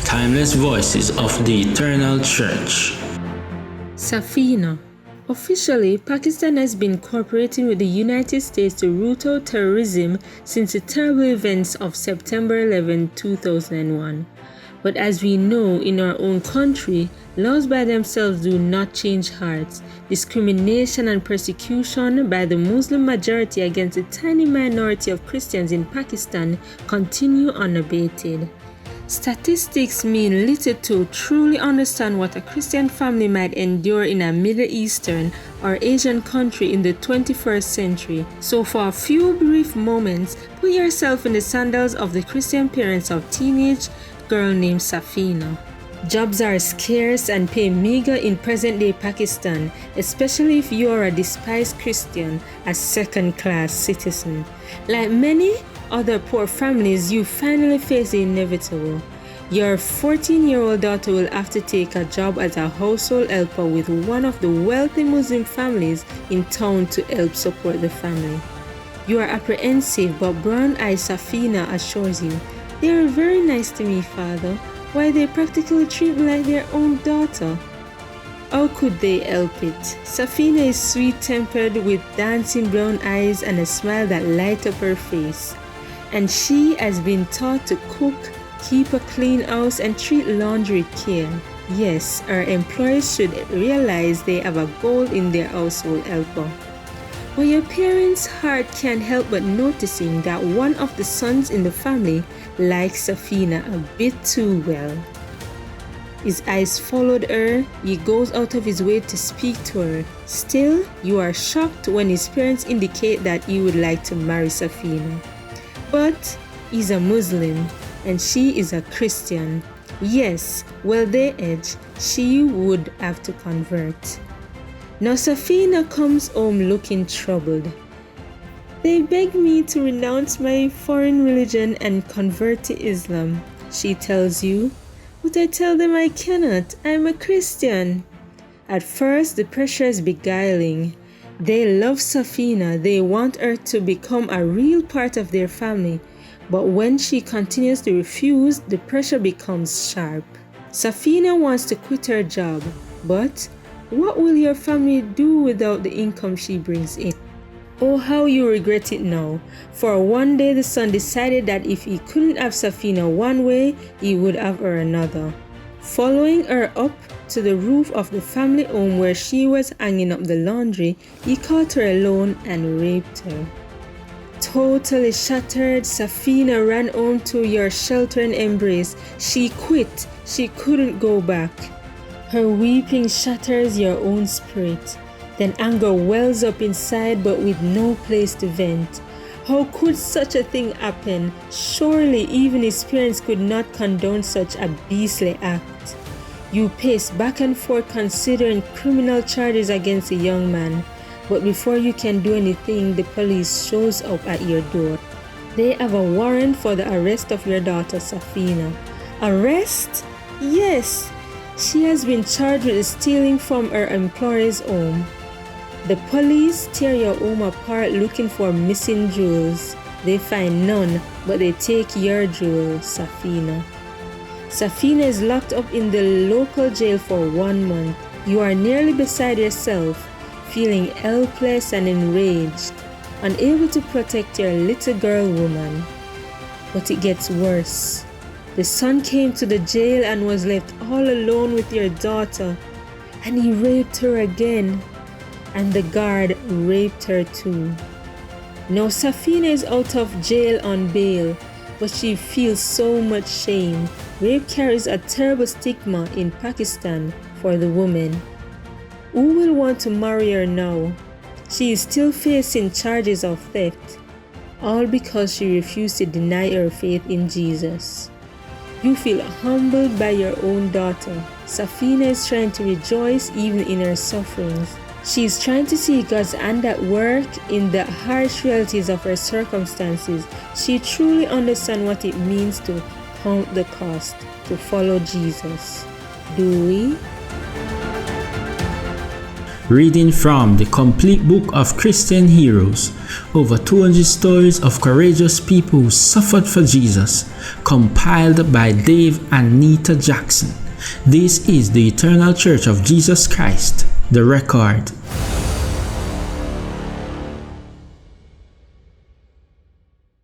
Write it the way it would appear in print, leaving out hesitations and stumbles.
timeless voices of the Eternal Church. Safeena. Officially, Pakistan has been cooperating with the United States to root out terrorism since the terrible events of September 11, 2001. But as we know, in our own country, laws by themselves do not change hearts. Discrimination and persecution by the Muslim majority against a tiny minority of Christians in Pakistan continue unabated. Statistics mean little to truly understand what a Christian family might endure in a Middle Eastern or Asian country in the 21st century. So for a few brief moments, put yourself in the sandals of the Christian parents of teenage girl named Safeena. Jobs are scarce and pay meager in present-day Pakistan, especially if you are a despised Christian, a second-class citizen. Like many other poor families, you finally face the inevitable. Your 14-year-old daughter will have to take a job as a household helper with one of the wealthy Muslim families in town to help support the family. You are apprehensive, but brown-eyed Safeena assures you, "They are very nice to me, father. Why, they practically treat me like their own daughter." How could they help it? Safeena is sweet-tempered with dancing brown eyes and a smile that lights up her face. And she has been taught to cook, keep a clean house, and treat laundry with care. Yes, our employers should realize they have a goal in their household helper. But your parents' heart can't help but noticing that one of the sons in the family likes Safeena a bit too well. His eyes followed her. He goes out of his way to speak to her. Still, you are shocked when his parents indicate that he would like to marry Safeena. But he's a Muslim and she is a Christian. Yes, well they edge, she would have to convert. Now Safeena comes home looking troubled. "They beg me to renounce my foreign religion and convert to Islam," she tells you. "But I tell them I cannot. I'm a Christian." At first, the pressure is beguiling. They love Safeena. They want her to become a real part of their family. But when she continues to refuse, the pressure becomes sharp. Safeena wants to quit her job. But what will your family do without the income she brings in? Oh, how you regret it now. For one day the son decided that if he couldn't have Safeena one way, he would have her another. Following her up to the roof of the family home where she was hanging up the laundry, he caught her alone and raped her. Totally shattered, Safeena ran home to your sheltering embrace. She quit. She couldn't go back. Her weeping shatters your own spirit. Then anger wells up inside, but with no place to vent. How could such a thing happen? Surely even his parents could not condone such a beastly act. You pace back and forth considering criminal charges against the young man. But before you can do anything, the police shows up at your door. They have a warrant for the arrest of your daughter Safeena. Arrest? Yes. She has been charged with stealing from her employer's home. The police tear your home apart looking for missing jewels. They find none, but they take your jewel, Safeena. Safeena is locked up in the local jail for 1 month. You are nearly beside yourself, feeling helpless and enraged, unable to protect your little girl woman. But it gets worse. The son came to the jail and was left all alone with your daughter, and he raped her again. And the guard raped her too. Now Safeena is out of jail on bail, but she feels so much shame. Rape carries a terrible stigma in Pakistan for the woman. Who will want to marry her now? She is still facing charges of theft, all because she refused to deny her faith in Jesus. You feel humbled by your own daughter. Safeena is trying to rejoice even in her sufferings. She is trying to see God's hand at work in the harsh realities of her circumstances. She truly understands what it means to count the cost, to follow Jesus. Do we? Reading from the complete book of Christian heroes, over 200 stories of courageous people who suffered for Jesus, compiled by Dave and Neta Jackson. This is the Eternal Church of Jesus Christ, the record.